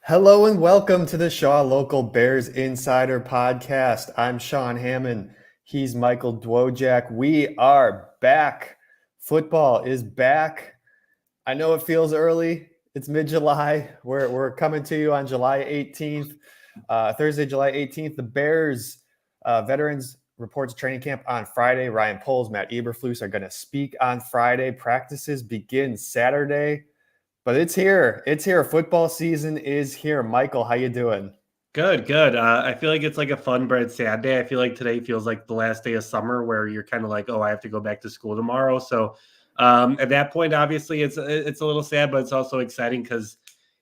Hello and welcome to the Shaw Local Bears Insider Podcast. I'm Sean Hammond. He's Michael Dwojak. We are back. Football is back. I know it feels early. It's mid-July. We're coming to you on July 18th, Thursday, July 18th. The Bears veterans report to training camp on Friday. Ryan Poles, Matt Eberflus are going to speak on Friday. Practices begin Saturday. But it's here. It's here. Football season is here. Michael, how you doing? Good, good. I feel like it's like a fun but sad day. I feel like today feels like the last day of summer where you're kind of like, oh, I have to go back to school tomorrow. So at that point, obviously, it's a little sad, but it's also exciting because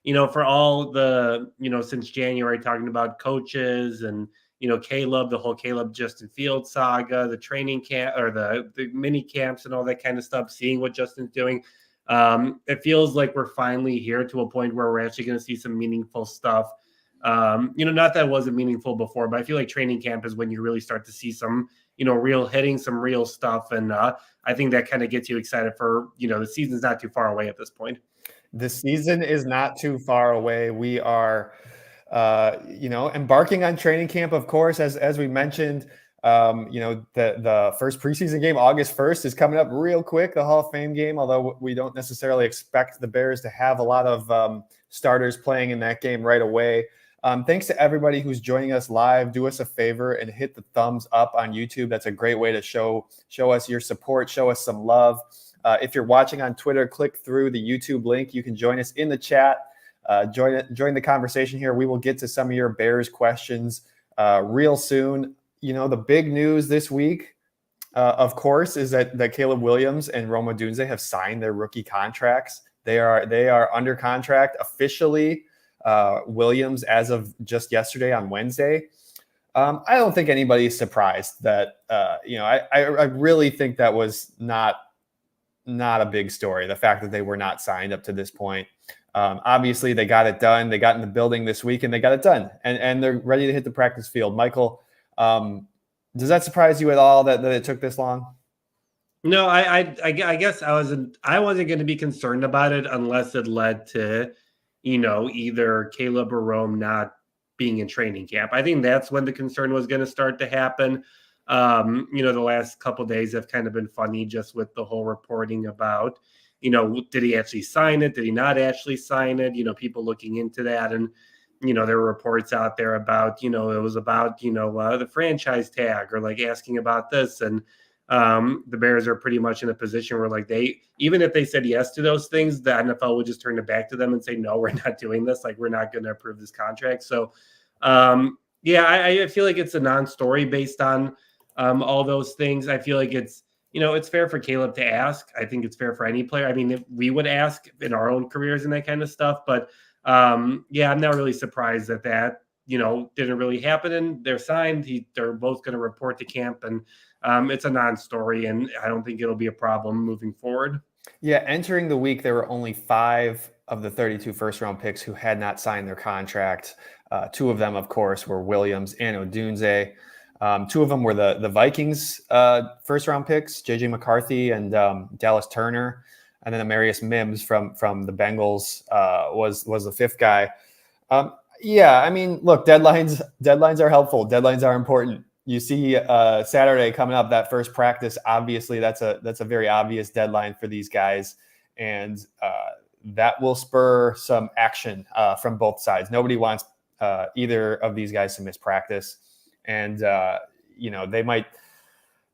for all the since January talking about coaches and Caleb, the whole Caleb Justin Fields saga, the training camp or the mini camps and all that kind of stuff, seeing what Justin's doing. It feels like we're finally here to a point where we're actually going to see some meaningful stuff. Not that it wasn't meaningful before, but I feel like training camp is when you really start to see some, real hitting, some real stuff. And I think that kind of gets you excited for, the season's not too far away at this point. The season is not too far away. We are, embarking on training camp, of course, as we mentioned. The first preseason game, August 1st, is coming up real quick, the Hall of Fame game, although we don't necessarily expect the Bears to have a lot of starters playing in that game right away. Thanks to everybody who's joining us live. Do us a favor and hit the thumbs up on YouTube. That's a great way to show us your support, show us some love. If you're watching on Twitter, click through the YouTube link. You can join us in the chat. Join the conversation here. We will get to some of your Bears questions real soon. The big news this week, of course, is that Caleb Williams and Rome Odunze have signed their rookie contracts. They are under contract officially. Williams as of just yesterday on Wednesday. I don't think anybody's surprised that, I really think that was not a big story. The fact that they were not signed up to this point. Obviously they got it done. They got in the building this week and they got it done and they're ready to hit the practice field. Michael, does that surprise you at all that it took this long? No, I guess I wasn't going to be concerned about it unless it led to, either Caleb or Rome not being in training camp. I think that's when the concern was going to start to happen. The last couple of days have kind of been funny just with the whole reporting about, did he actually sign it? Did he not actually sign it? People looking into that. And, there were reports out there about, it was about, the franchise tag or like asking about this. And the Bears are pretty much in a position where like even if they said yes to those things, the NFL would just turn it back to them and say, no, we're not doing this. Like, we're not going to approve this contract. So, I feel like it's a non-story based on all those things. I feel like it's fair for Caleb to ask. I think it's fair for any player. I mean, if we would ask in our own careers and that kind of stuff, but I'm not really surprised that didn't really happen and they're signed. They're both going to report to camp and it's a non-story and I don't think it'll be a problem moving forward. Yeah, entering the week, there were only 5 of the 32 first-round picks who had not signed their contract. 2 of them, of course, were Williams and Odunze. 2 of them were the Vikings first-round picks, J.J. McCarthy and Dallas Turner. And then Amarius Mims from the Bengals was the 5th guy. I mean, look, deadlines are helpful. Deadlines are important. You see Saturday coming up, that first practice, obviously that's a very obvious deadline for these guys. And that will spur some action from both sides. Nobody wants either of these guys to miss practice. And, they might,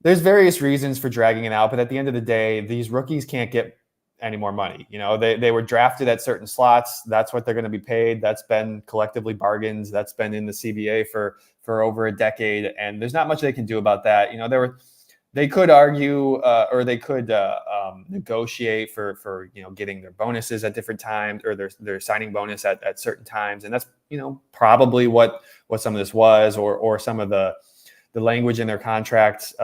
there's various reasons for dragging it out, but at the end of the day, these rookies can't get any more money. They were drafted at certain slots. That's what they're going to be paid. That's been collectively bargains. That's been in the CBA for over a decade. And there's not much they can do about that. They could argue or they could negotiate for getting their bonuses at different times or their signing bonus at certain times. And that's, probably what some of this was or some of the language in their contracts.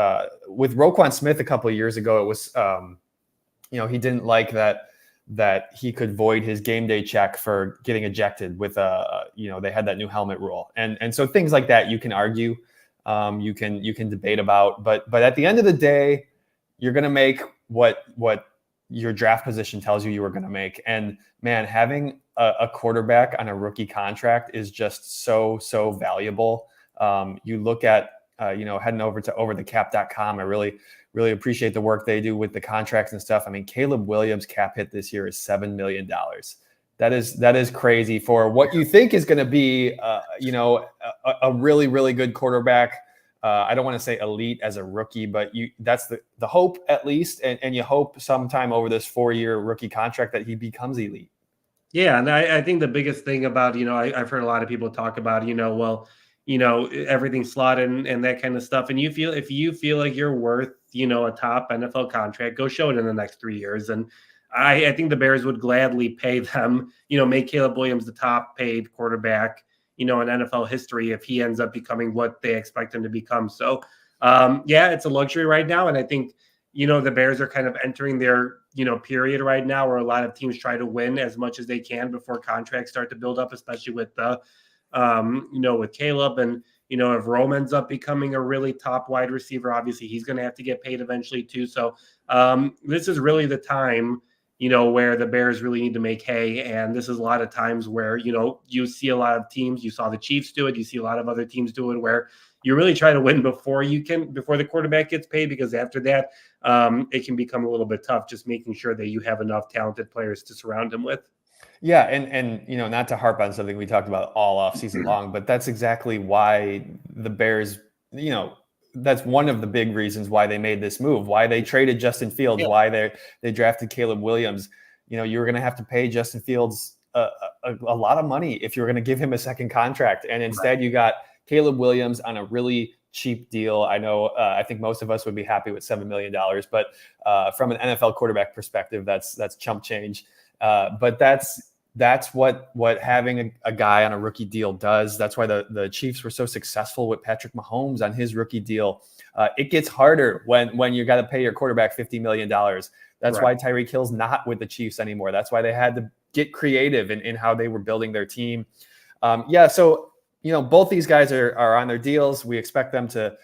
With Roquan Smith a couple of years ago, it was, he didn't like that he could void his game day check for getting ejected with they had that new helmet rule. And so things like that you can argue, you can debate about, but at the end of the day, you're going to make what your draft position tells you were going to make. And man, having a quarterback on a rookie contract is just so valuable. You look at, heading over to overthecap.com. I really appreciate the work they do with the contracts and stuff. I mean, Caleb Williams' cap hit this year is $7 million. That is crazy for what you think is going to be, a really good quarterback. I don't want to say elite as a rookie, but that's the hope at least. And you hope sometime over this 4-year rookie contract that he becomes elite. Yeah. And I think the biggest thing about, I've heard a lot of people talk about, everything slotted and that kind of stuff. And if you feel like you're worth, a top NFL contract, go show it in the next 3 years. And I think the Bears would gladly pay them, make Caleb Williams the top paid quarterback, in NFL history if he ends up becoming what they expect him to become. So, it's a luxury right now. And I think, the Bears are kind of entering their, period right now where a lot of teams try to win as much as they can before contracts start to build up, especially with the, with Caleb. And, if Rome ends up becoming a really top wide receiver, obviously he's going to have to get paid eventually too. So this is really the time, where the Bears really need to make hay. And this is a lot of times where, you see a lot of teams, you saw the Chiefs do it. You see a lot of other teams do it where you really try to win before the quarterback gets paid, because after that, it can become a little bit tough, just making sure that you have enough talented players to surround him with. Yeah, and not to harp on something we talked about all off season long, but that's exactly why the Bears, that's one of the big reasons why they made this move, why they traded Justin Fields, why they drafted Caleb Williams. You were going to have to pay Justin Fields a lot of money if you were going to give him a second contract, and instead you got Caleb Williams on a really cheap deal. I know, I think most of us would be happy with $7 million, but from an NFL quarterback perspective, that's chump change. But that's what having a guy on a rookie deal does. That's why the Chiefs were so successful with Patrick Mahomes on his rookie deal. It gets harder when you got to pay your quarterback $50 million. That's why Tyreek Hill's not with the Chiefs anymore. That's why they had to get creative in how they were building their team. So both these guys are on their deals. We expect them to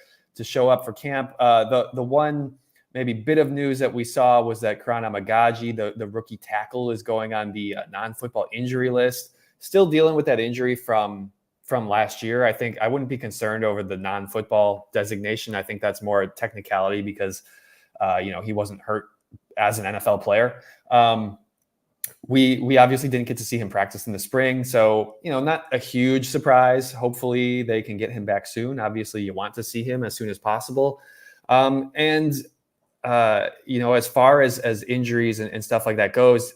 show up for camp. The one maybe bit of news that we saw was that Karana Magaji, the rookie tackle, is going on the non-football injury list. Still dealing with that injury from last year. I think I wouldn't be concerned over the non-football designation. I think that's more a technicality because, he wasn't hurt as an NFL player. We obviously didn't get to see him practice in the spring. So, not a huge surprise. Hopefully they can get him back soon. Obviously you want to see him as soon as possible. As far as injuries and stuff like that goes,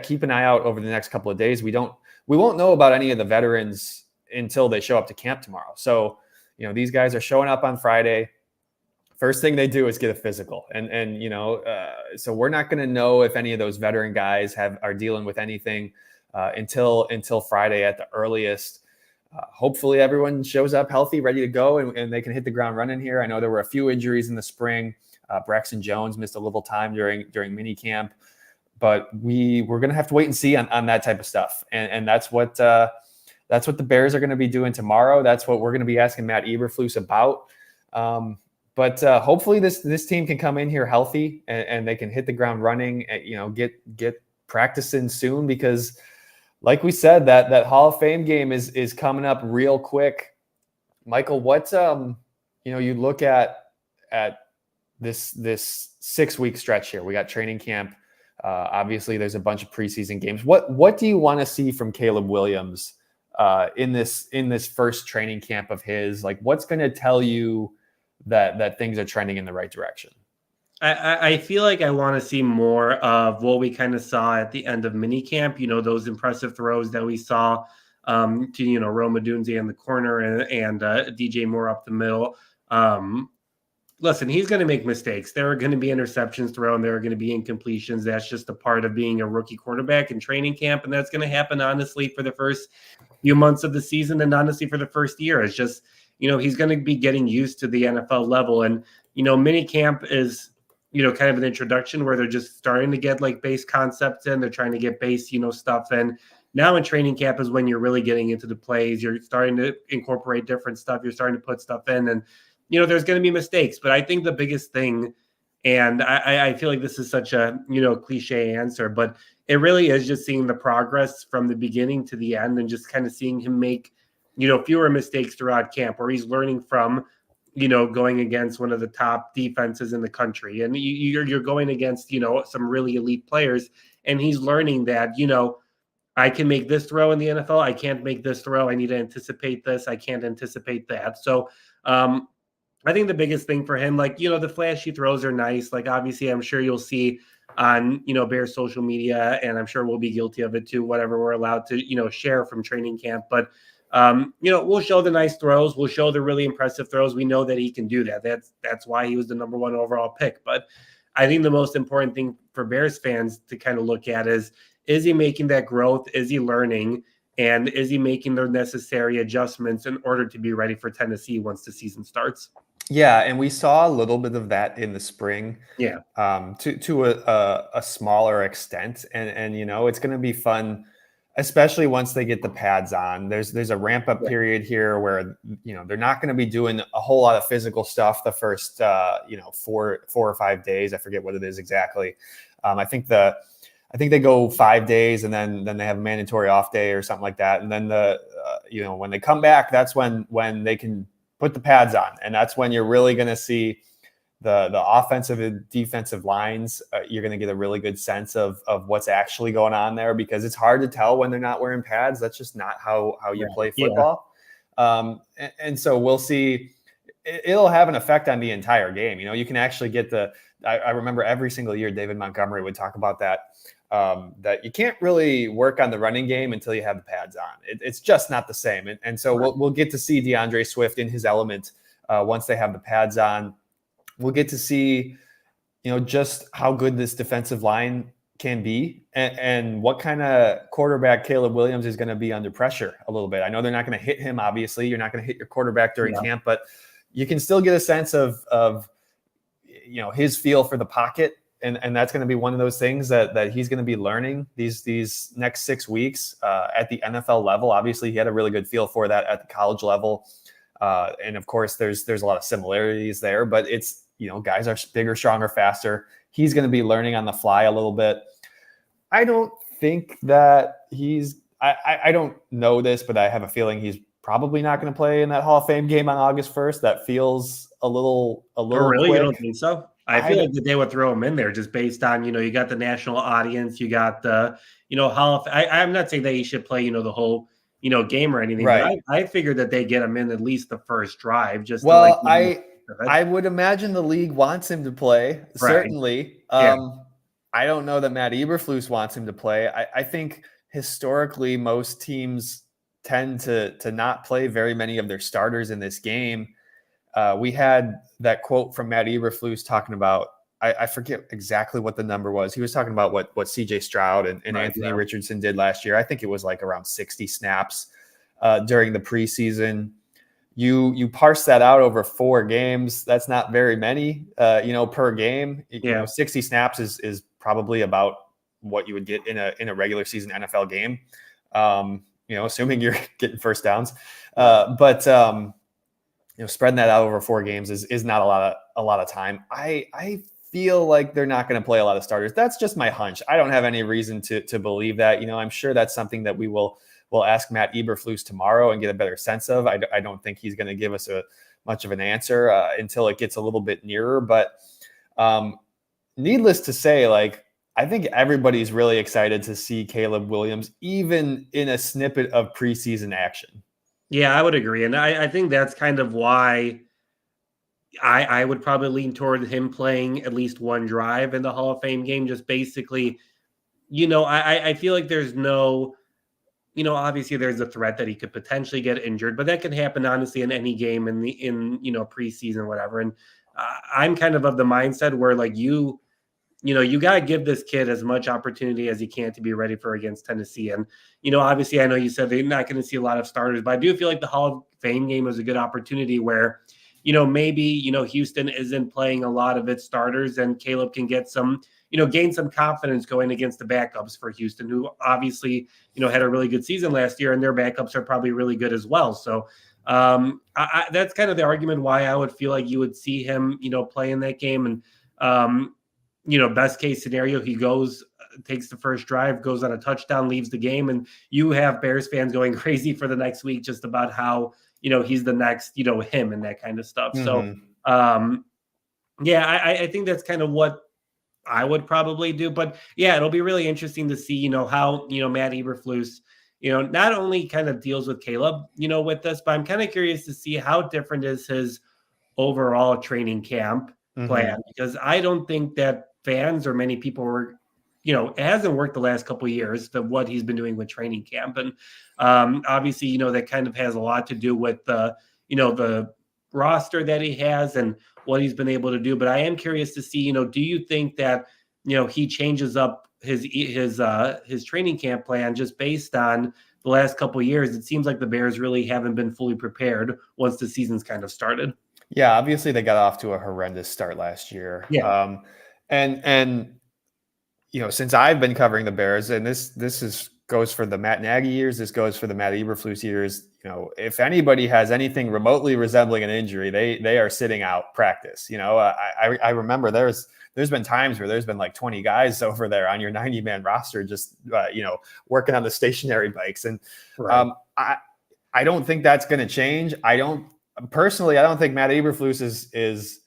keep an eye out over the next couple of days. We won't know about any of the veterans until they show up to camp tomorrow. So, these guys are showing up on Friday. First thing they do is get a physical. So we're not going to know if any of those veteran guys are dealing with anything until Friday at the earliest. Hopefully everyone shows up healthy, ready to go, and they can hit the ground running here. I know there were a few injuries in the spring. Braxton Jones missed a little time during mini camp, but we're going to have to wait and see on that type of stuff. And that's what the Bears are going to be doing tomorrow. That's what we're going to be asking Matt Eberflus about. But hopefully this team can come in here healthy and they can hit the ground running, get practicing soon, because like we said, that Hall of Fame game is coming up real quick. Michael, what, you look at this 6-week stretch here. We got training camp. Obviously there's a bunch of preseason games. What do you want to see from Caleb Williams in this first training camp of his? Like, what's going to tell you that things are trending in the right direction? I feel like I want to see more of what we kind of saw at the end of minicamp, those impressive throws that we saw to, Rome Odunze in the corner and DJ Moore up the middle. Listen, he's going to make mistakes. There are going to be interceptions thrown. There are going to be incompletions. That's just a part of being a rookie quarterback in training camp. And that's going to happen, honestly, for the first few months of the season and honestly for the first year. It's just, he's going to be getting used to the NFL level. And, mini camp is, kind of an introduction where they're just starting to get like base concepts in. They're trying to get base, stuff in. Now in training camp is when you're really getting into the plays. You're starting to incorporate different stuff. You're starting to put stuff in, and, there's going to be mistakes. But I think the biggest thing, And I feel like this is such a, cliche answer, but it really is just seeing the progress from the beginning to the end and just kind of seeing him make, fewer mistakes throughout camp where he's learning from, going against one of the top defenses in the country. And you're going against, some really elite players. And he's learning that, I can make this throw in the NFL. I can't make this throw. I need to anticipate this. I can't anticipate that. So, I think the biggest thing for him, like, the flashy throws are nice. Like, obviously, I'm sure you'll see on, Bears social media, and I'm sure we'll be guilty of it too, whatever we're allowed to, share from training camp. But, we'll show the nice throws. We'll show the really impressive throws. We know that he can do that. That's why he was the number 1 overall pick. But I think the most important thing for Bears fans to kind of look at is he making that growth? Is he learning? And is he making the necessary adjustments in order to be ready for Tennessee once the season starts? Yeah, and we saw a little bit of that in the spring. Yeah. To a smaller extent, and it's going to be fun, especially once they get the pads on. There's a ramp up period here where they're not going to be doing a whole lot of physical stuff the first 4 or 5 days. I forget what it is exactly. I think they go 5 days and then they have a mandatory off day or something like that. And then when they come back, that's when they can put the pads on. And that's when you're really going to see the offensive and defensive lines. You're going to get a really good sense of what's actually going on there, because it's hard to tell when they're not wearing pads. That's just not how you play football. Yeah. And so we'll see. It'll have an effect on the entire game. You can actually get I remember every single year David Montgomery would talk about that you can't really work on the running game until you have the pads on. It's just not the same. And so we'll get to see DeAndre Swift in his element once they have the pads on. We'll get to see, just how good this defensive line can be and what kind of quarterback Caleb Williams is going to be under pressure a little bit. I know they're not going to hit him. Obviously, you're not going to hit your quarterback during camp, but you can still get a sense of his feel for the pocket. And that's going to be one of those things that he's going to be learning these next 6 weeks at the NFL level. Obviously, he had a really good feel for that at the college level. And of course, there's a lot of similarities there, but it's, guys are bigger, stronger, faster. He's going to be learning on the fly a little bit. I don't think that I don't know this, but I have a feeling he's probably not going to play in that Hall of Fame game on August 1st. That feels a little really quick. You don't think so? I feel like that they would throw him in there just based on, you got the national audience, you got the, Hall of I'm not saying that he should play, the whole, game or anything, right? But I figured that they get him in at least the first drive. Just I would imagine the league wants him to play, certainly. I don't know that Matt Eberflus wants him to play. I think historically most teams tend to not play very many of their starters in this game. We had that quote from Matt Eberflus talking about, I forget exactly what the number was. He was talking about what CJ Stroud and Anthony Richardson did last year. I think it was like around 60 snaps during the preseason. You parse that out over 4 games. That's not very many, per game. 60 snaps is probably about what you would get in a regular season NFL game. Assuming you're getting first downs. But spreading that out over 4 games is not a lot of time. I feel like they're not going to play a lot of starters. That's just my hunch. I don't have any reason to believe that. I'm sure that's something that we'll ask Matt Eberflus tomorrow and get a better sense of. I don't think he's going to give us much of an answer until it gets a little bit nearer. But needless to say, I think everybody's really excited to see Caleb Williams, even in a snippet of preseason action. Yeah, I would agree. And I think that's kind of why I would probably lean toward him playing at least one drive in the Hall of Fame game. Just basically, I feel like there's no, obviously there's a threat that he could potentially get injured, but that can happen honestly in any game in preseason, whatever. And I'm kind of the mindset where you got to give this kid as much opportunity as he can to be ready for against Tennessee. And, obviously I know you said they're not going to see a lot of starters, but I do feel like the Hall of Fame game was a good opportunity where, maybe, Houston isn't playing a lot of its starters and Caleb can get some, gain some confidence going against the backups for Houston, who obviously, had a really good season last year and their backups are probably really good as well. So that's kind of the argument why I would feel like you would see him, play in that game. And Best case scenario, he goes, takes the first drive, goes on a touchdown, leaves the game, and you have Bears fans going crazy for the next week just about how, he's the next, him and that kind of stuff. So, I think that's kind of what I would probably do. But yeah, it'll be really interesting to see, how, Matt Eberflus, not only kind of deals with Caleb, with this, but I'm kind of curious to see how different is his overall training camp plan, because I don't think that fans or many people were, it hasn't worked the last couple of years, what he's been doing with training camp. And obviously, that kind of has a lot to do with the roster that he has and what he's been able to do. But I am curious to see, do you think that, he changes up his training camp plan just based on the last couple of years? It seems like the Bears really haven't been fully prepared once the season's kind of started. Yeah, obviously they got off to a horrendous start last year. Yeah. And since I've been covering the Bears, and this goes for the Matt Nagy years, this goes for the Matt Eberflus years. If anybody has anything remotely resembling an injury, they are sitting out practice. I remember there's been times where there's been like 20 guys over there on your 90-man roster just working on the stationary bikes, and right. I don't think that's going to change. I don't think Matt Eberflus is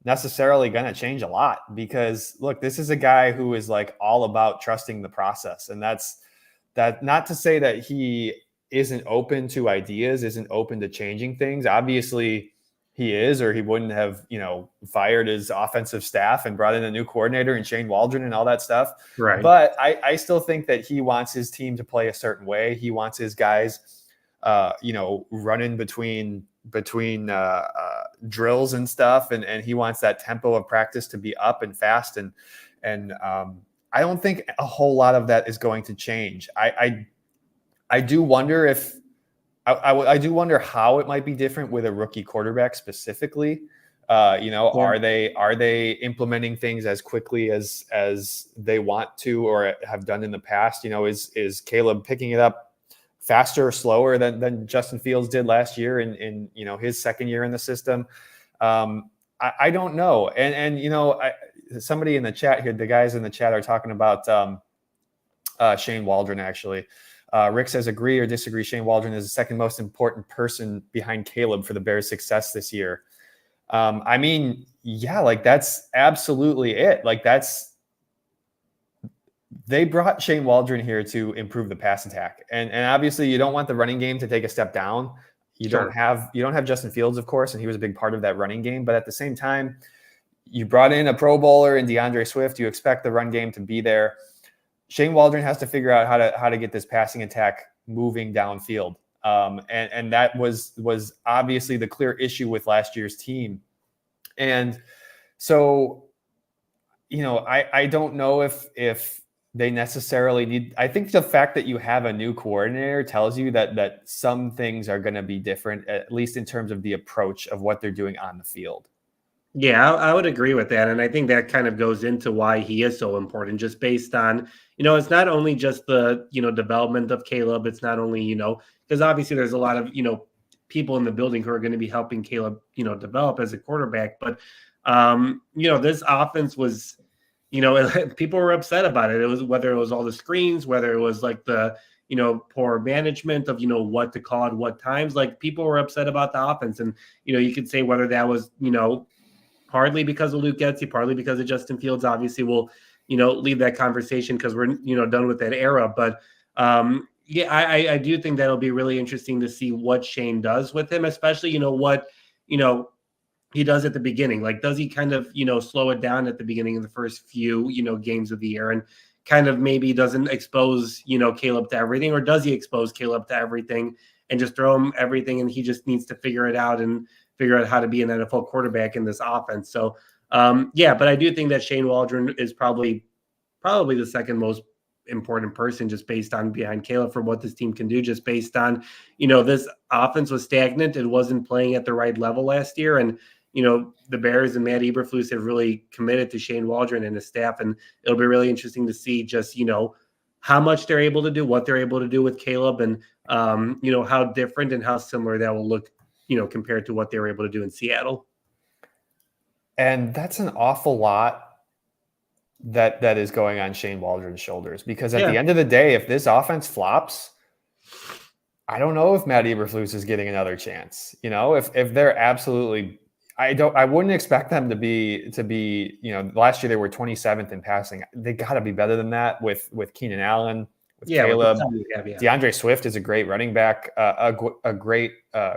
necessarily going to change a lot, because look, this is a guy who is like all about trusting the process. And that's not to say that he isn't open to ideas, isn't open to changing things. Obviously he is, or he wouldn't have, fired his offensive staff and brought in a new coordinator and Shane Waldron and all that stuff. Right. But I still think that he wants his team to play a certain way. He wants his guys, running between drills and stuff, and he wants that tempo of practice to be up and fast, and I don't think a whole lot of that is going to change. I do wonder if I do wonder how it might be different with a rookie quarterback specifically. Are they implementing things as quickly as they want to or have done in the past? Is Caleb picking it up faster or slower than Justin Fields did last year in his second year in the system? I don't know. And somebody in the chat here, the guys in the chat are talking about Shane Waldron, actually. Rick says, agree or disagree, Shane Waldron is the second most important person behind Caleb for the Bears' success this year. That's absolutely it. They brought Shane Waldron here to improve the pass attack. And obviously you don't want the running game to take a step down. You don't have Justin Fields, of course, and he was a big part of that running game. But at the same time, you brought in a Pro Bowler in DeAndre Swift. You expect the run game to be there. Shane Waldron has to figure out how to get this passing attack moving downfield. And that was obviously the clear issue with last year's team. And so, I don't know if they necessarily need. I think the fact that you have a new coordinator tells you that some things are going to be different, at least in terms of the approach of what they're doing on the field. Yeah, I would agree with that. And I think that kind of goes into why he is so important, just based on, it's not only just the, development of Caleb. It's not only, because obviously there's a lot of, people in the building who are going to be helping Caleb, develop as a quarterback. But, this offense was, people were upset about it. It was whether it was all the screens, whether it was like the, poor management of, what to call at what times. Like, people were upset about the offense. And, you could say whether that was, partly because of Luke Getsy, partly because of Justin Fields. Obviously, we'll, leave that conversation because we're, done with that era. But I do think that'll be really interesting to see what Shane does with him, especially, what, he does at the beginning. Like, does he kind of, slow it down at the beginning of the first few, games of the year, and kind of maybe doesn't expose, Caleb to everything, or does he expose Caleb to everything and just throw him everything, and he just needs to figure it out and figure out how to be an NFL quarterback in this offense. So, but I do think that Shane Waldron is probably the second most important person, just based on behind Caleb, for what this team can do, just based on, this offense was stagnant. It wasn't playing at the right level last year. And, the Bears and Matt Eberflus have really committed to Shane Waldron and his staff. And it'll be really interesting to see just, how much they're able to do, what they're able to do with Caleb, and, how different and how similar that will look, compared to what they were able to do in Seattle. And that's an awful lot that is going on Shane Waldron's shoulders, because at the end of the day, if this offense flops, I don't know if Matt Eberflus is getting another chance. If they're absolutely, I wouldn't expect them to be, last year they were 27th in passing. They got to be better than that with Keenan Allen, with Caleb. DeAndre Swift is a great running back, a great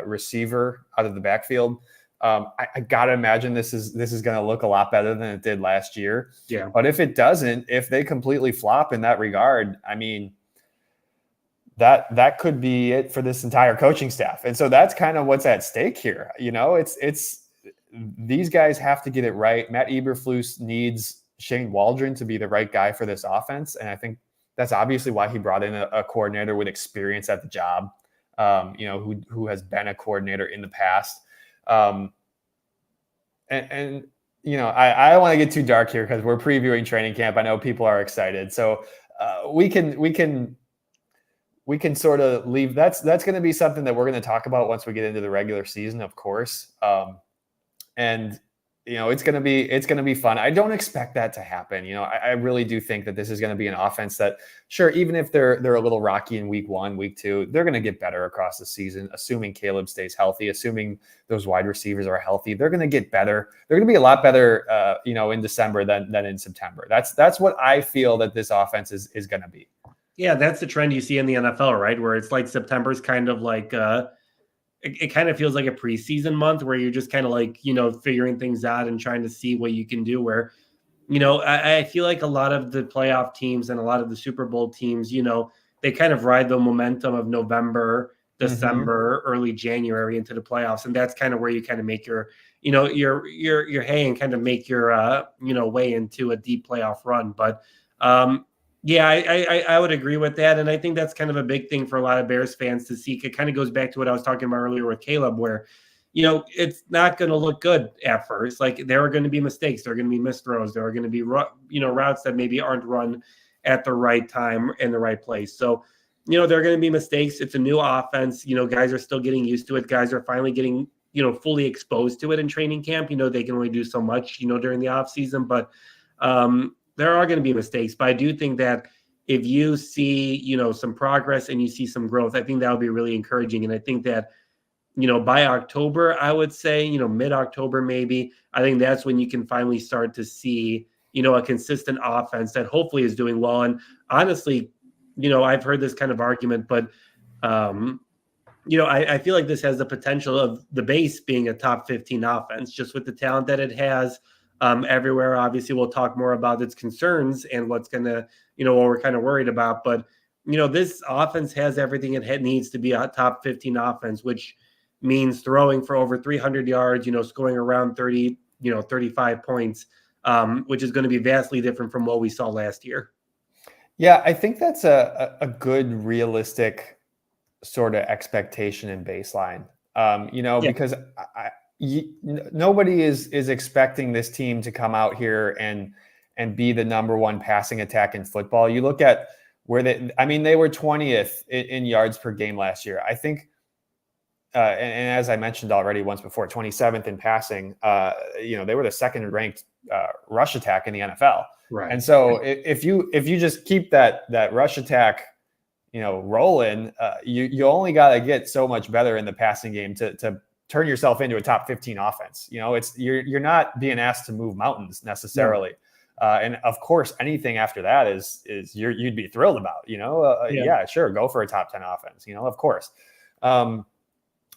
receiver out of the backfield. I gotta imagine this is going to look a lot better than it did last year. Yeah. But if it doesn't, if they completely flop in that regard, I mean, that could be it for this entire coaching staff. And so that's kind of what's at stake here. It's these guys have to get it right. Matt Eberflus needs Shane Waldron to be the right guy for this offense, and I think that's obviously why he brought in a coordinator with experience at the job, who has been a coordinator in the past. I don't want to get too dark here because we're previewing training camp. I know people are excited, so we can sort of leave. That's going to be something that we're going to talk about once we get into the regular season, of course. And it's going to be fun. I don't expect that to happen. I really do think that this is going to be an offense that, sure, even if they're a little rocky in week 1, week 2, they're going to get better across the season, assuming Caleb stays healthy, assuming those wide receivers are healthy. They're going to get better. They're going to be a lot better, in December than in September. That's what I feel that this offense is going to be. Yeah, that's the trend you see in the NFL, right? Where it's like September's kind of like it kind of feels like a preseason month where you're just kind of like, figuring things out and trying to see what you can do. Where, I feel like a lot of the playoff teams and a lot of the Super Bowl teams, they kind of ride the momentum of November, December, early January into the playoffs. And that's kind of where you kind of make your hay and kind of make your, way into a deep playoff run. But, yeah, I would agree with that. And I think that's kind of a big thing for a lot of Bears fans to see. It kind of goes back to what I was talking about earlier with Caleb, where, it's not going to look good at first. Like, there are going to be mistakes. There are going to be missed throws. There are going to be, routes that maybe aren't run at the right time in the right place. So, there are going to be mistakes. It's a new offense. Guys are still getting used to it. Guys are finally getting, fully exposed to it in training camp. They can only do so much, during the off season. But, there are going to be mistakes, but I do think that if you see, some progress and you see some growth, I think that would be really encouraging. And I think that, by October, I would say, mid-October maybe, I think that's when you can finally start to see, a consistent offense that hopefully is doing well. And honestly, I've heard this kind of argument, but, I feel like this has the potential of the base being a top 15 offense, just with the talent that it has. Everywhere. Obviously, we'll talk more about its concerns and what's going to, what we're kind of worried about. But, this offense has everything it needs to be a top 15 offense, which means throwing for over 300 yards, scoring around 30, 35 points, which is going to be vastly different from what we saw last year. Yeah, I think that's a good, realistic sort of expectation and baseline, because nobody is expecting this team to come out here and be the number one passing attack in football. You look at where they were 20th in yards per game last year. I think, and as I mentioned already once before, 27th in passing. They were the second ranked rush attack in the NFL. Right. And so if you just keep that rush attack, rolling, you only got to get so much better in the passing game to turn yourself into a top 15 offense. You're not being asked to move mountains necessarily. And of course, anything after that is you'd be thrilled about, yeah, sure. Go for a top 10 offense, of course.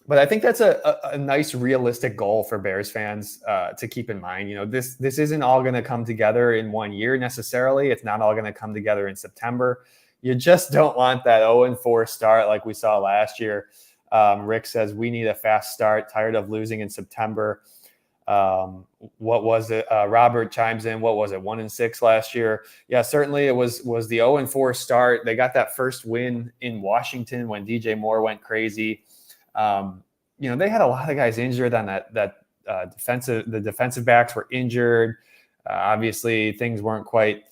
But I think that's a nice, realistic goal for Bears fans to keep in mind. This isn't all going to come together in 1 year necessarily. It's not all going to come together in September. You just don't want that 0-4 start like we saw last year. Rick says, we need a fast start. Tired of losing in September. What was it? Robert chimes in. What was it? 1-6 last year. Yeah, certainly it was the 0-4 start. They got that first win in Washington when DJ Moore went crazy. They had a lot of guys injured on that the defensive backs were injured. Obviously things weren't quite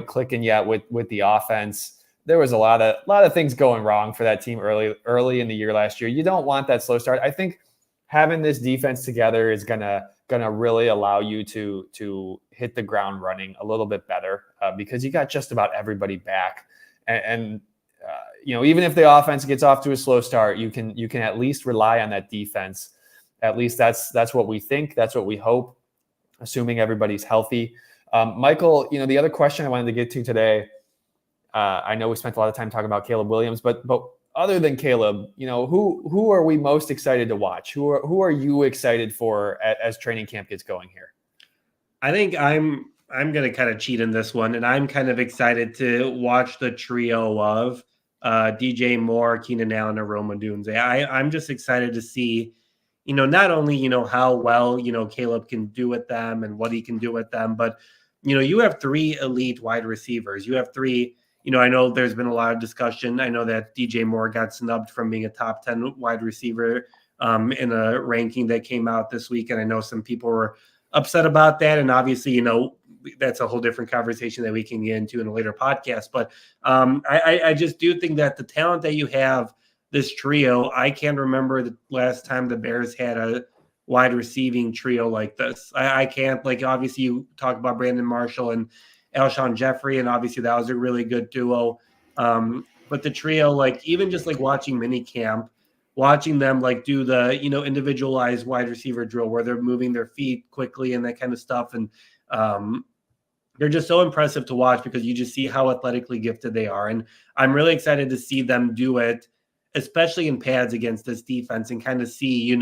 clicking yet with the offense. There was a lot of things going wrong for that team early in the year last year. You don't want that slow start. I think having this defense together is gonna really allow you to hit the ground running a little bit better because you got just about everybody back. And even if the offense gets off to a slow start, you can at least rely on that defense. At least that's what we think. That's what we hope, assuming everybody's healthy. Michael, the other question I wanted to get to today, I know we spent a lot of time talking about Caleb Williams, but other than Caleb, who are we most excited to watch? Who are you excited for as training camp gets going here? I think I'm going to kind of cheat in this one, and I'm kind of excited to watch the trio of DJ Moore, Keenan Allen, and Rome Odunze. I'm just excited to see, not only, how well, Caleb can do with them and what he can do with them, but, you have three elite wide receivers. You have three, I know there's been a lot of discussion. I know that DJ Moore got snubbed from being a top 10 wide receiver in a ranking that came out this week. And I know some people were upset about that. And obviously, that's a whole different conversation that we can get into in a later podcast. But I just do think that the talent that you have, this trio, I can't remember the last time the Bears had a wide receiving trio like this. I can't, obviously you talk about Brandon Marshall and Alshon Jeffrey, and obviously that was a really good duo. But the trio, even just watching mini camp, watching them do the, individualized wide receiver drill where they're moving their feet quickly and that kind of stuff. And they're just so impressive to watch because you just see how athletically gifted they are. And I'm really excited to see them do it, especially in pads against this defense, and kind of see,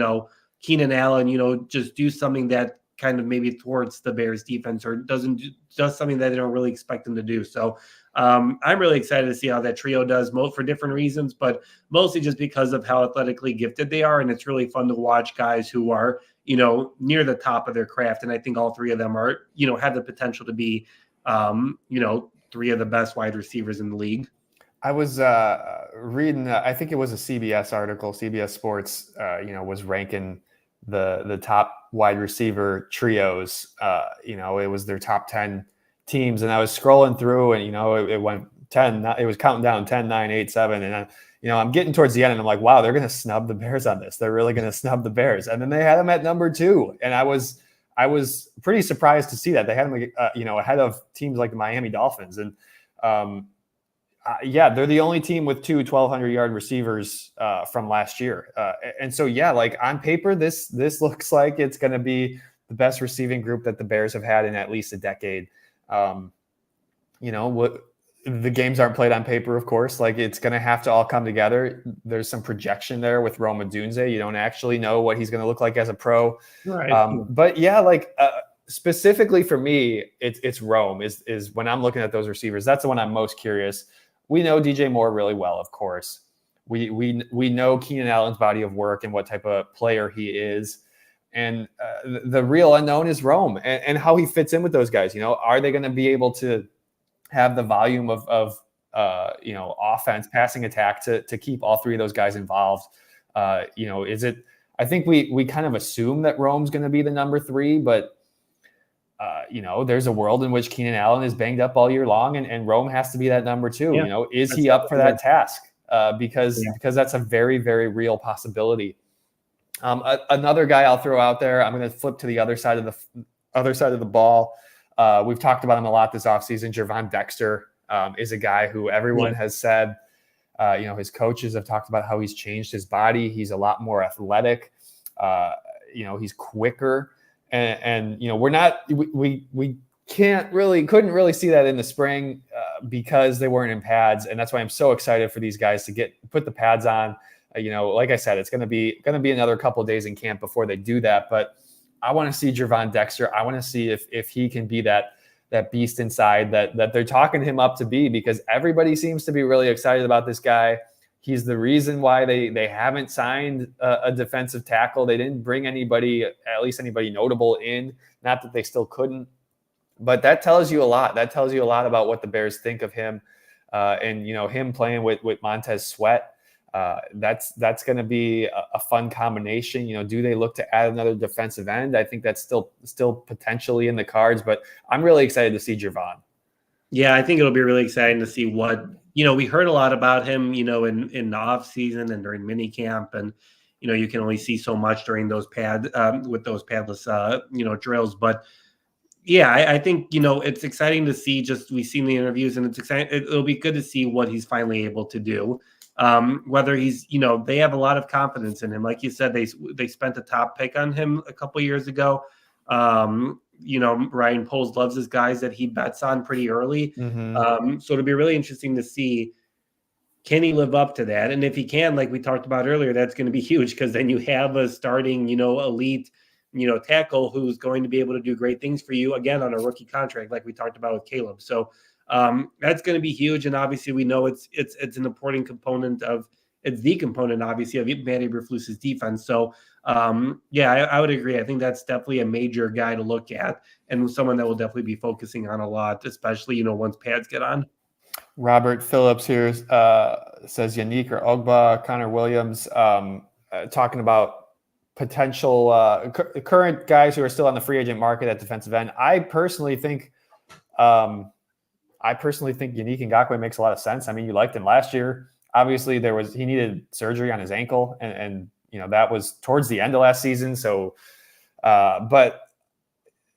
Keenan Allen, just do something that kind of maybe towards the Bears defense or does something that they don't really expect them to do. So I'm really excited to see how that trio does, for different reasons, but mostly just because of how athletically gifted they are. And it's really fun to watch guys who are, near the top of their craft. And I think all three of them are, have the potential to be, three of the best wide receivers in the league. I was reading, I think it was a CBS article, CBS Sports, was ranking the top wide receiver trios. It was their top 10 teams, and I was scrolling through, and it went 10. It was counting down 10, 9, 8, 7, and I'm getting towards the end, and I'm like, wow, they're going to snub the Bears on this. They're really going to snub the Bears, and then they had them at number 2, and I was pretty surprised to see that they had them, ahead of teams like the Miami Dolphins, and they're the only team with 2 1,200-yard receivers from last year. And so, on paper, this looks like it's going to be the best receiving group that the Bears have had in at least a decade. The games aren't played on paper, of course. It's going to have to all come together. There's some projection there with Rome Odunze. You don't actually know what he's going to look like as a pro. Right. But specifically for me, it's Rome is when I'm looking at those receivers. That's the one I'm most curious. We know DJ Moore really well, of course. We know Keenan Allen's body of work and what type of player he is. And the real unknown is Rome and how he fits in with those guys. Are they going to be able to have the volume of offense, passing attack to keep all three of those guys involved? Is it? I think we kind of assume that Rome's going to be the number 3, but there's a world in which Keenan Allen is banged up all year long, and Rome has to be that number 2. Yeah, is he up for that task? Because that's a very, very real possibility. Another guy I'll throw out there, I'm going to flip to the other side of the ball. We've talked about him a lot this offseason. Gervon Dexter is a guy who everyone has said, his coaches have talked about how he's changed his body. He's a lot more athletic. He's quicker. And we couldn't really see that in the spring because they weren't in pads. And that's why I'm so excited for these guys to put the pads on. Like I said, it's going to be another couple of days in camp before they do that. But I want to see Gervon Dexter. I want to see if he can be that beast inside that they're talking him up to be, because everybody seems to be really excited about this guy. He's the reason why they haven't signed a defensive tackle. They didn't bring anybody notable in. Not that they still couldn't, but that tells you a lot. That tells you a lot about what the Bears think of him. And him playing with Montez Sweat. That's going to be a fun combination. Do they look to add another defensive end? I think that's still potentially in the cards, but I'm really excited to see Gervon. Yeah, I think it'll be really exciting to see what, we heard a lot about him, in the off season and during mini camp. And, you can only see so much during those with those padless, drills. But yeah, I think, it's exciting to see. We've seen the interviews, and it's exciting. It'll be good to see what he's finally able to do. Whether they have a lot of confidence in him. Like you said, they spent a top pick on him a couple years ago. Ryan Poles loves his guys that he bets on pretty early. So it'll be really interesting to see, can he live up to that? And if he can, like we talked about earlier, that's going to be huge, because then you have a starting, elite, tackle who's going to be able to do great things for you again on a rookie contract, like we talked about with Caleb. So that's going to be huge. And obviously we know it's an important component it's the component, obviously, of Matt Eberflus's defense. So I would agree. I think that's definitely a major guy to look at, and someone that will definitely be focusing on a lot, especially, once pads get on. Robert Phillips here says Yannick or Ogba, Connor Williams, talking about potential current guys who are still on the free agent market at defensive end. I personally think Yannick Ngakoue makes a lot of sense. I mean, you liked him last year. Obviously, he needed surgery on his ankle, and that was towards the end of last season. So, but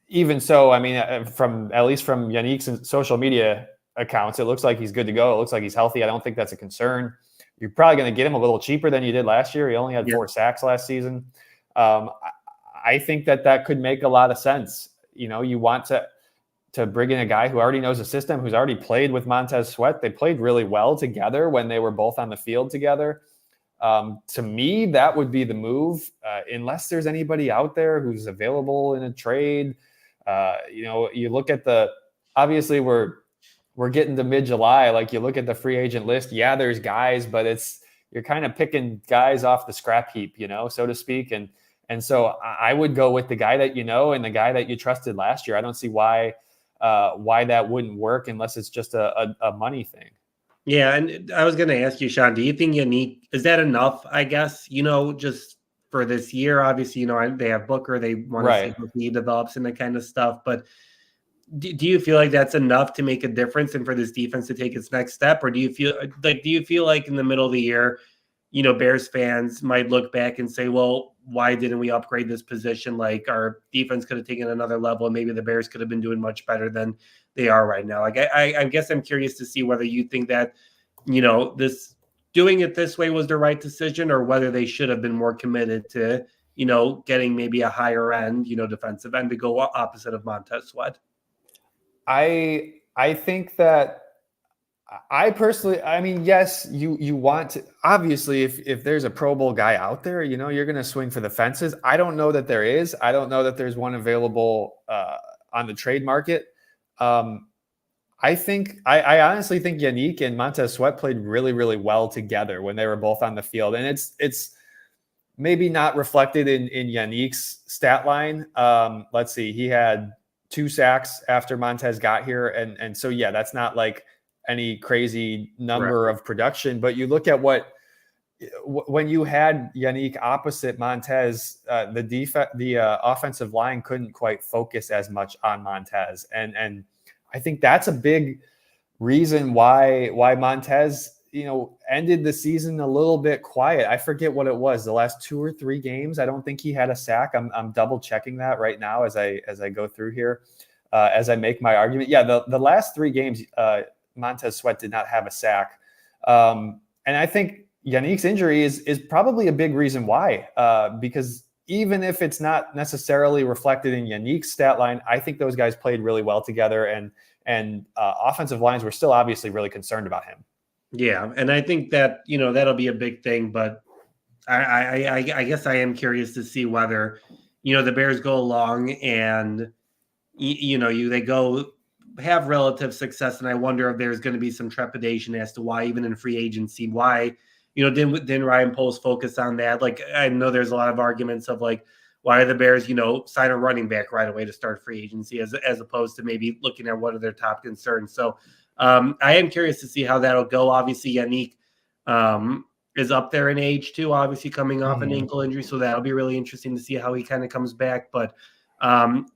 even so, I mean, at least from Yannick's social media accounts, it looks like he's good to go. It looks like he's healthy. I don't think that's a concern. You're probably going to get him a little cheaper than you did last year. He only had 4 sacks last season. I think that could make a lot of sense. You want to bring in a guy who already knows the system, who's already played with Montez Sweat. They played really well together when they were both on the field together. To me, that would be the move, unless there's anybody out there who's available in a trade. You look at obviously we're getting to mid-July. Like, you look at the free agent list. Yeah, there's guys, but you're kind of picking guys off the scrap heap, so to speak. And so I would go with the guy that and the guy that you trusted last year. I don't see why that wouldn't work unless it's just a money thing. Yeah, and I was going to ask you, Sean, do you think Yannick, is that enough, I guess, just for this year? Obviously, they have Booker. They want to see how he develops and that kind of stuff. But do you feel like that's enough to make a difference and for this defense to take its next step? Or do you feel like in the middle of the year, Bears fans might look back and say, well, why didn't we upgrade this position? Like, our defense could have taken another level, and maybe the Bears could have been doing much better than they are right now. Like, I guess I'm curious to see whether you think that, this doing it this way was the right decision, or whether they should have been more committed to, getting maybe a higher end, defensive end to go opposite of Montez Sweat. I think that I personally, I mean, yes, you want to, obviously, if there's a Pro Bowl guy out there, you're going to swing for the fences. I don't know that there is. I don't know that there's one available on the trade market. I honestly think Yannick and Montez Sweat played really, really well together when they were both on the field. And it's maybe not reflected in Yannick's stat line. Let's see, he had 2 sacks after Montez got here. And so, yeah, that's not like any crazy number of production, but you look at when you had Yannick opposite Montez, the offensive line couldn't quite focus as much on Montez. And I think that's a big reason why Montez, ended the season a little bit quiet. I forget what it was, the last 2 or 3 games. I don't think he had a sack. I'm double checking that right now as I go through here, as I make my argument. Yeah. The last 3 games, Montez Sweat did not have a sack. And I think Yannick's injury is probably a big reason why, because even if it's not necessarily reflected in Yannick's stat line, I think those guys played really well together, and offensive lines were still obviously really concerned about him. Yeah. And I think that, that'll be a big thing, but I guess I am curious to see whether, the Bears go along and, they go have relative success. And I wonder if there's going to be some trepidation as to why, even in free agency, why, didn't Ryan Poles focus on that? Like, I know there's a lot of arguments of like, why are the Bears, sign a running back right away to start free agency as opposed to maybe looking at what are their top concerns. So I am curious to see how that'll go. Obviously, Yannick is up there in age too, obviously coming off an ankle injury. So that'll be really interesting to see how he kind of comes back. But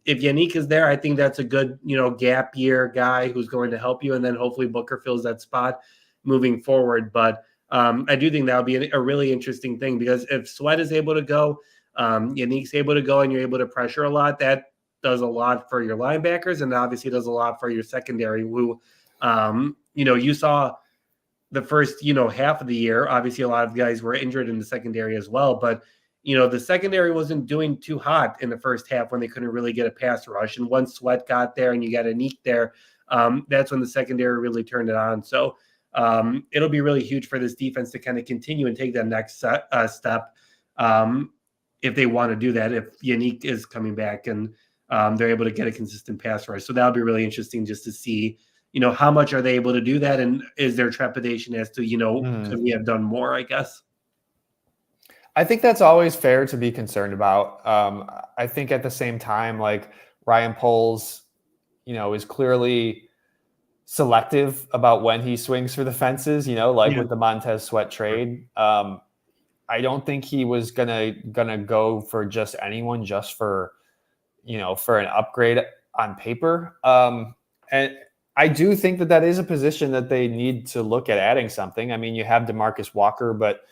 if Yannick is there, I think that's a good, gap year guy who's going to help you. And then hopefully Booker fills that spot moving forward. But I do think that would be a really interesting thing, because if Sweat is able to go, Yannick's able to go, and you're able to pressure a lot, that does a lot for your linebackers, and obviously does a lot for your secondary, who, you saw the first, half of the year. Obviously, a lot of guys were injured in the secondary as well, but the secondary wasn't doing too hot in the first half when they couldn't really get a pass rush. And once Sweat got there and you got Yannick there, that's when the secondary really turned it on. So it'll be really huge for this defense to kind of continue and take that next step, if they want to do that, if Yannick is coming back and they're able to get a consistent pass rush. So that'll be really interesting just to see, how much are they able to do that? And is there trepidation as to, could we have done more, I guess? I think that's always fair to be concerned about. I think at the same time, like, Ryan Poles, is clearly selective about when he swings for the fences, with the Montez Sweat trade. I don't think he was gonna go for just anyone just for, for an upgrade on paper. And I do think that is a position that they need to look at adding something. I mean, you have DeMarcus Walker, but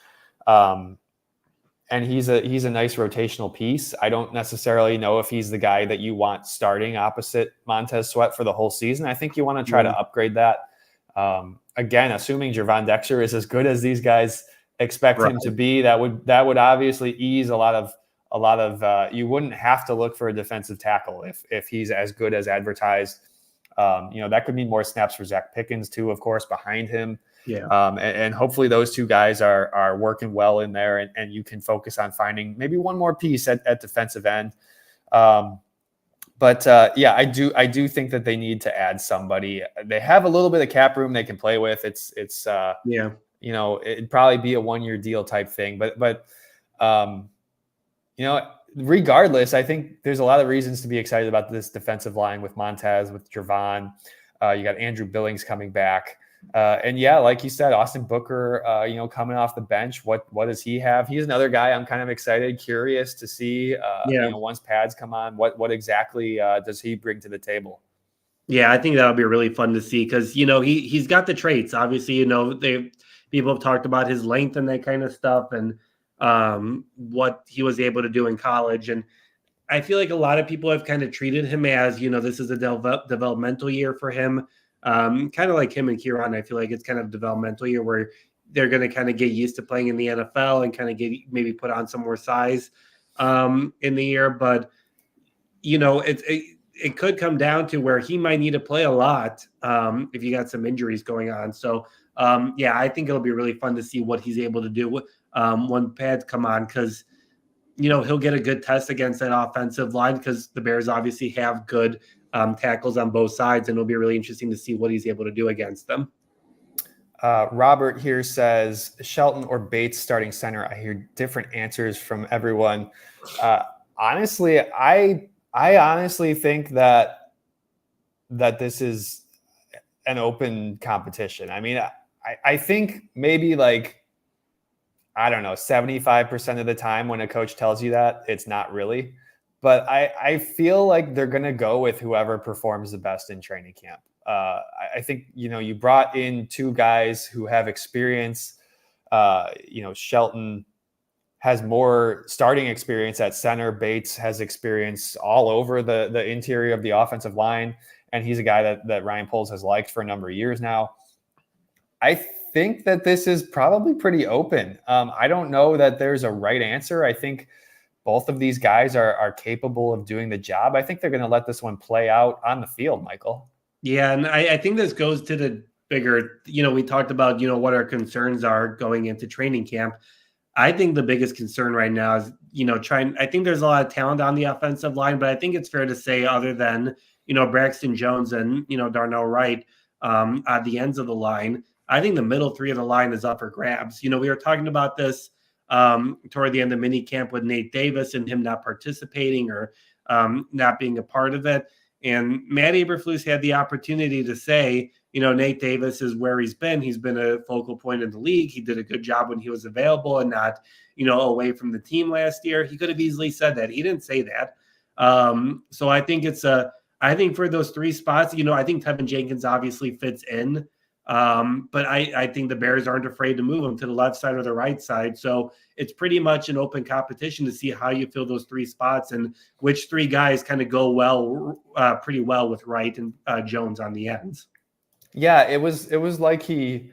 and he's a nice rotational piece. I don't necessarily know if he's the guy that you want starting opposite Montez Sweat for the whole season. I think you want to try to upgrade that. Again, assuming Gervon Dexter is as good as these guys expect him to be, that would obviously ease a lot of you wouldn't have to look for a defensive tackle if he's as good as advertised. That could mean more snaps for Zach Pickens too, of course, behind him. Yeah. And hopefully those two guys are working well in there, and you can focus on finding maybe one more piece at defensive end. But I do think that they need to add somebody. They have a little bit of cap room they can play with. It'd probably be a 1-year deal type thing, but regardless, I think there's a lot of reasons to be excited about this defensive line with Montez, with Gervon. You got Andrew Billings coming back. And like you said, Austin Booker, coming off the bench, what does he have? He's another guy I'm kind of excited, curious to see, once pads come on, what exactly does he bring to the table? Yeah, I think that'll be really fun to see, because, he's got the traits. Obviously, people have talked about his length and that kind of stuff, and what he was able to do in college. And I feel like a lot of people have kind of treated him as, this is a developmental year for him. Kind of like him and Kieran. I feel like it's kind of developmental year where they're going to kind of get used to playing in the NFL and kind of maybe put on some more size in the year. But, it could come down to where he might need to play a lot if you got some injuries going on. So, I think it'll be really fun to see what he's able to do when pads come on, because, he'll get a good test against that offensive line, because the Bears obviously have good tackles on both sides, and it'll be really interesting to see what he's able to do against them. Robert here says Shelton or Bates starting center. I hear different answers from everyone. Honestly, I honestly think that this is an open competition. I mean, I think maybe 75% of the time when a coach tells you that, it's not really. But I feel like they're going to go with whoever performs the best in training camp. I think, you brought in two guys who have experience. Shelton has more starting experience at center. Bates has experience all over the interior of the offensive line. And he's a guy that Ryan Poles has liked for a number of years now. I think that this is probably pretty open. I don't know that there's a right answer. I think both of these guys are capable of doing the job. I think they're going to let this one play out on the field, Michael. Yeah, and I think this goes to the bigger, we talked about, what our concerns are going into training camp. I think the biggest concern right now is, I think there's a lot of talent on the offensive line, but I think it's fair to say, other than, Braxton Jones and, Darnell Wright at the ends of the line, I think the middle three of the line is up for grabs. We were talking about this toward the end of mini camp with Nate Davis and him not participating or not being a part of it. And Matt Eberflus had the opportunity to say, Nate Davis is where he's been. He's been a focal point in the league. He did a good job when he was available and not, away from the team last year. He could have easily said that. He didn't say that. So I think I think for those three spots, I think Tevin Jenkins obviously fits in But I think the Bears aren't afraid to move him to the left side or the right side. So it's pretty much an open competition to see how you fill those 3 spots and which 3 guys kind of go pretty well with Wright and Jones on the ends. Yeah, it was like he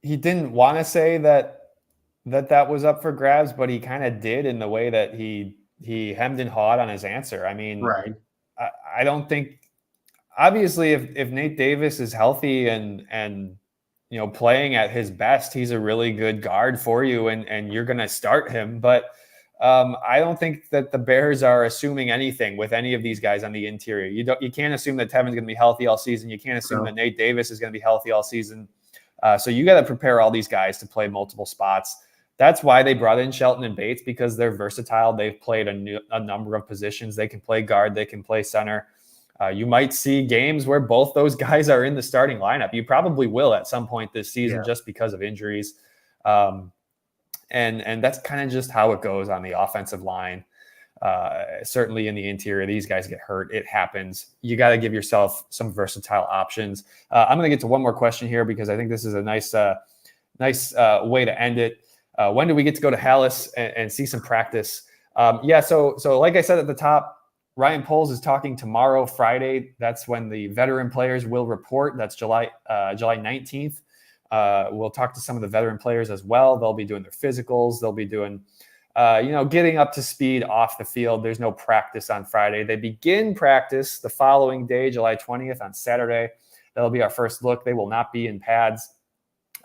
didn't want to say that was up for grabs, but he kind of did in the way that he hemmed and hawed on his answer. I mean, Right. I don't think, obviously, if Nate Davis is healthy and playing at his best, he's a really good guard for you, and you're going to start him. But I don't think that the Bears are assuming anything with any of these guys on the interior. You can't assume that Tevin's going to be healthy all season. You can't assume that Nate Davis is going to be healthy all season. So you got to prepare all these guys to play multiple spots. That's why they brought in Shelton and Bates, because they're versatile. They've played a number of positions. They can play guard. They can play center. You might see games where both those guys are in the starting lineup. You probably will at some point this season, just because of injuries. And that's kind of just how it goes on the offensive line. Certainly in the interior, these guys get hurt. It happens. You got to give yourself some versatile options. I'm going to get to one more question here, because I think this is a nice way to end it. When do we get to go to Hallis and see some practice? So like I said at the top, Ryan Poles is talking tomorrow, Friday. That's when the veteran players will report. That's July 19th. We'll talk to some of the veteran players as well. They'll be doing their physicals. They'll be doing, getting up to speed off the field. There's no practice on Friday. They begin practice the following day, July 20th, on Saturday. That'll be our first look. They will not be in pads.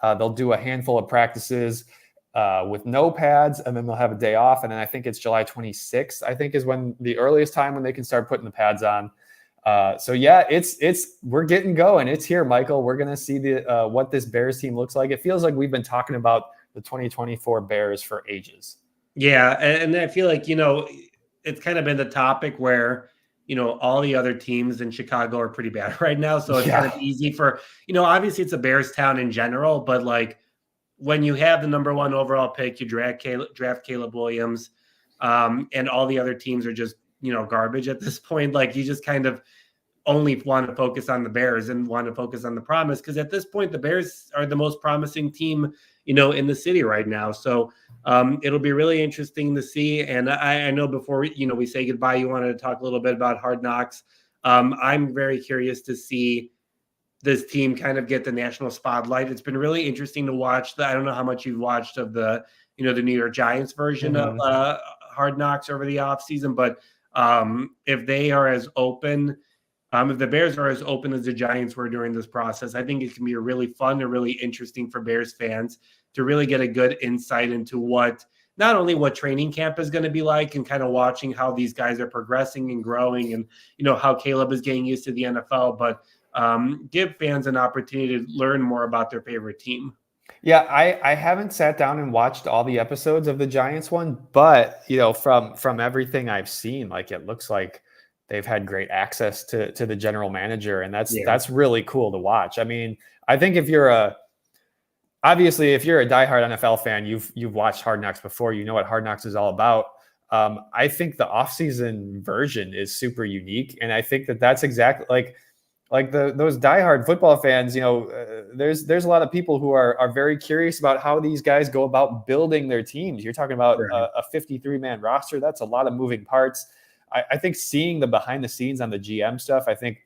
They'll do a handful of practices with no pads, and then they'll have a day off. And then I think it's July 26th, I think, is when the earliest time when they can start putting the pads on. So yeah, we're getting going. It's here, Michael. We're going to see what this Bears team looks like. It feels like we've been talking about the 2024 Bears for ages. Yeah. And I feel like, it's kind of been the topic where, all the other teams in Chicago are pretty bad right now. So it's kind of easy for, obviously it's a Bears town in general, but like, when you have the number 1 overall pick, you draft Caleb Williams, and all the other teams are just, garbage at this point. Like, you just kind of only want to focus on the Bears and want to focus on the promise, because at this point, the Bears are the most promising team, in the city right now. So it'll be really interesting to see. And I know before we say goodbye, you wanted to talk a little bit about Hard Knocks. I'm very curious to see this team kind of get the national spotlight. It's been really interesting to watch. I don't know how much you've watched of the New York Giants version of Hard Knocks over the offseason, but if they are as open, if the Bears are as open as the Giants were during this process, I think it can be really fun and really interesting for Bears fans to really get a good insight into not only what training camp is going to be like, and kind of watching how these guys are progressing and growing, and how Caleb is getting used to the NFL, but give fans an opportunity to learn more about their favorite team. Yeah, I haven't sat down and watched all the episodes of the Giants one, but from everything I've seen, like, it looks like they've had great access to the general manager, and that's really cool to watch. I mean, I think if you're a diehard NFL fan, you've watched Hard Knocks before, you know what Hard Knocks is all about. I think the offseason version is super unique, and I think that's exactly like those diehard football fans. There's a lot of people who are very curious about how these guys go about building their teams. You're talking about a 53-man roster. That's a lot of moving parts. I think seeing the behind the scenes on the GM stuff, I think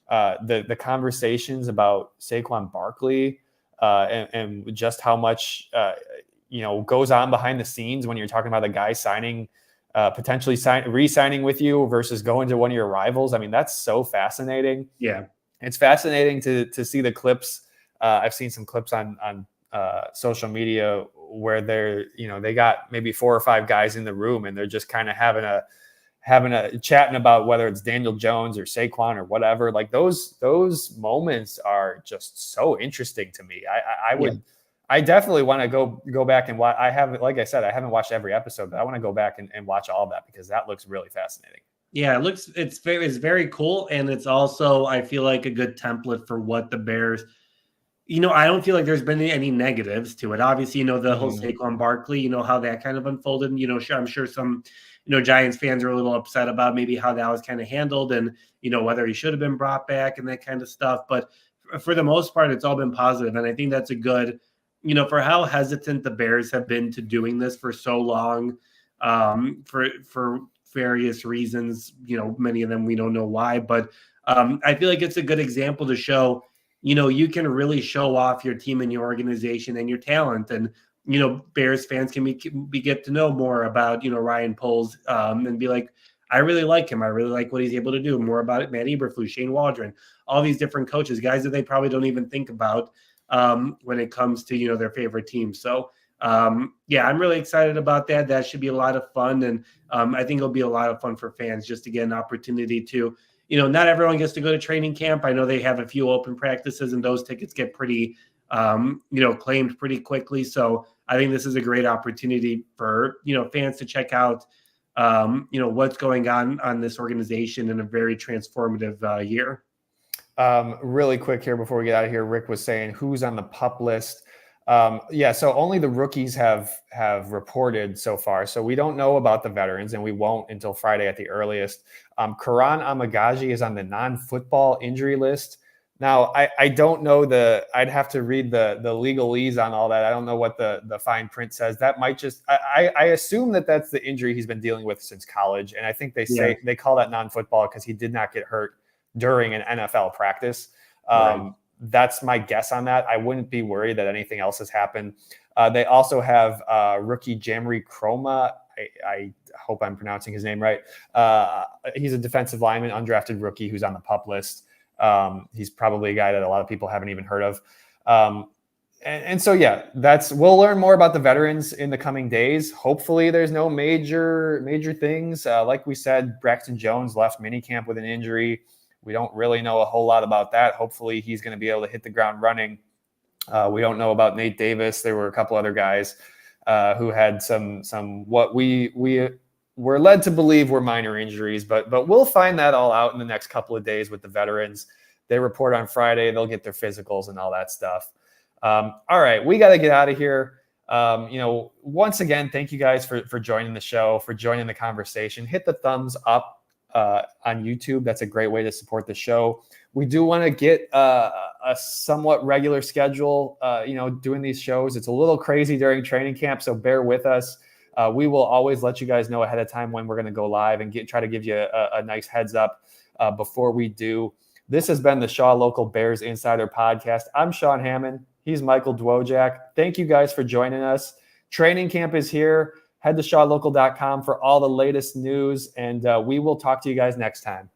the conversations about Saquon Barkley and just how much goes on behind the scenes when you're talking about a guy potentially re-signing with you versus going to one of your rivals. I mean, that's so fascinating. Yeah. It's fascinating to see the clips. I've seen some clips on social media where they got maybe 4 or 5 guys in the room, and they're just kind of having a chatting about whether it's Daniel Jones or Saquon or whatever. Like, those moments are just so interesting to me. I definitely want to go back and watch. Like I said, I haven't watched every episode, but I want to go back and watch all of that, because that looks really fascinating. Yeah, it's very cool. And it's also, I feel like, a good template for what the Bears, I don't feel like there's been any negatives to it. Obviously, the whole Saquon Barkley, how that kind of unfolded. I'm sure some, Giants fans are a little upset about maybe how that was kind of handled, and, whether he should have been brought back and that kind of stuff. But for the most part, it's all been positive, and I think that's a good, for how hesitant the Bears have been to doing this for so long, for various reasons. Many of them we don't know why, but I feel like it's a good example to show, you can really show off your team and your organization and your talent, and Bears fans can get to know more about Ryan Poles, and be like, I really like him. I really like what he's able to do. More about it, Matt Eberflus, Shane Waldron, all these different coaches, guys that they probably don't even think about when it comes to their favorite team. So yeah, I'm really excited about that. That should be a lot of fun, and I think it'll be a lot of fun for fans just to get an opportunity to, not everyone gets to go to training camp. I know they have a few open practices, and those tickets get pretty, claimed pretty quickly. So I think this is a great opportunity for fans to check out what's going on this organization in a very transformative year. Really quick here before we get out of here, Rick was saying who's on the PUP list. Yeah, so only the rookies have reported so far. So we don't know about the veterans, and we won't until Friday at the earliest. Karan Amagaji is on the non-football injury list. Now, I don't know I'd have to read the legalese on all that. I don't know what the fine print says. That might just, I assume that's the injury he's been dealing with since college. And I think they call that non-football because he did not get hurt during an NFL practice. Right. That's my guess on that. I wouldn't be worried that anything else has happened. They also have rookie Jamri Chroma. I hope I'm pronouncing his name right. He's a defensive lineman, undrafted rookie who's on the PUP list. He's probably a guy that a lot of people haven't even heard of. And so, yeah, we'll learn more about the veterans in the coming days. Hopefully there's no major things. Like we said, Braxton Jones left minicamp with an injury. We don't really know a whole lot about that. Hopefully he's going to be able to hit the ground running. We don't know about Nate Davis. There were a couple other guys who had some what we were led to believe were minor injuries, but we'll find that all out in the next couple of days with the veterans. They report on Friday. They'll get their physicals and all that stuff. All right, we got to get out of here. Once again, thank you guys for joining the show, for joining the conversation. Hit the thumbs up on YouTube. That's a great way to support the show. We do want to get a somewhat regular schedule, doing these shows. It's a little crazy during training camp, so bear with us. We will always let you guys know ahead of time when we're going to go live and try to give you a nice heads up before we do. This has been the Shaw Local Bears Insider Podcast. I'm Sean Hammond. He's Michael Dwojak. Thank you guys for joining us. Training camp is here. Head to shawlocal.com for all the latest news, and we will talk to you guys next time.